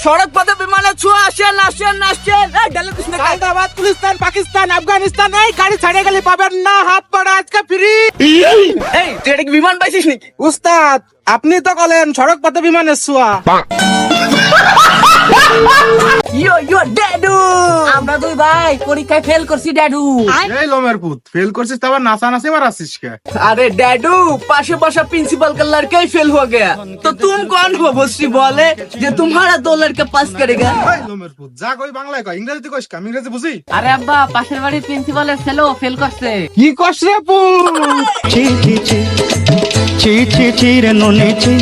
সড়ক পথে বিমানের ছোঁয়া আসেন আসেন আসেন। হায়দ্রাবাদ, গুলিস্তান, পাকিস্তান, আফগানিস্তান, এই গাড়ি ছাড়ে গেলে পাবেন না, হাত পাড়া আজকে ফ্রি। এই তুই এটা কি বিমান পাইছিস নাকি? উস্তাদ, আপনি তো বলেন সড়ক পথে বিমানের ছোঁয়া। ইয়ো ড্যাডু, আমরা দুই ভাই পরীক্ষায় ফেল করছি ড্যাডু। এই লোমের পুত ফেল করছিস তো আবার নাচানাচি মারাচ্ছিস কে? अरे डैडू पाशे पाशा प्रिंसिपल का लड़का ही फेल हो गया तो तुम कौन हो बस्सी बोले जो तुम्हारा 2 लड़का पास करेगा। এই লোমের পুত যা কই বাংলায় কয়, ইংরেজিতে কইস কা? আমি ইংরেজি বুঝি। আরে আব্বা, পাশের বাড়ির প্রিন্সিপালের ছেলেও ফেল করছে। কি কষ্ট রে পুত? ছি ছি ছি ছি ছি ছি রে ননি ছি।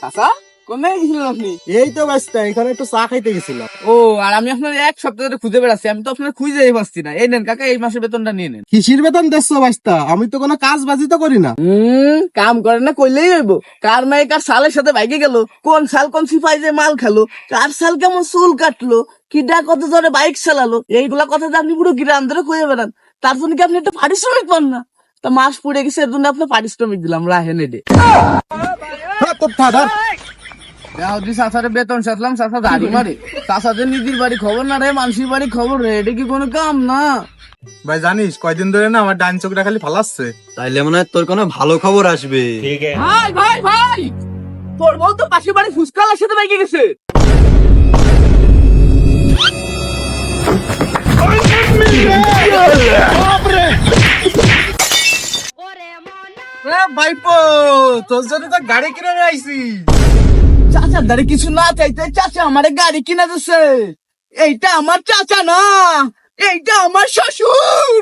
চাচা কোনে গেছিলেন আপনি? এই তো বাস্তা, এখানে একটু চা খাইতে গেছিলাম। ও আর আমি আপনার এক সপ্তাহ ধরে খুঁজে বেড়াচ্ছি, আমি তো আপনার খুঁজেই পাচ্ছি না। এই নেন কাকা, এই মাসের বেতনটা নিয়ে নেন। কিসির বেতন দিচ্ছ বাস্তা? আমি তো কোনো কাজ বাজি তো করি না। কাম করেন না করলেই হইব। কার মেয়ে কার সালের সাথে ভাইগে গেল, কোন সাল কোন সিপাই যে মাল খেলো, কার সাল কেমন চুল কাটলো, কিডা কত জোরে বাইক চালালো, এইগুলা কথা তো আপনি পুরো গ্রাম ধরে খুঁজে বেড়ান। তার জন্য কি আপনি একটা পারিশ্রমিক পান না? তা মাস পুড়ে গেছে, এর জন্য আপনার পারিশ্রমিক দিলাম রাহেন এডে। তোর দাদা চাষারে বেতন সাথলাম, চাষা দাড়ি মারে। চাষাদের নিজের বাড়ি খবর না রে, মানুষের বাড়ি খবর রে, এটা কি কোনো কাম না? ভাই জানিস কয়দিন ধরে না আমার ডান চোখটা খালি ফালাচ্ছে। তাইলে মনে হয় তোর কোনো ভালো খবর আসবে। ভাই ভাই ভাই, তোর বল তো পাশের বাড়ি ফুসকালার সাথে বাইকে গেছে। ভাইপো তোর জন্য তো গাড়ি কিনে নিয়ে আইছি। চাচার দাঁড়ি কিছু না চাইতে চাচা আমারে গাড়ি কিনে দিচ্ছে। এইটা আমার চাচা না, এইটা আমার শ্বশুর।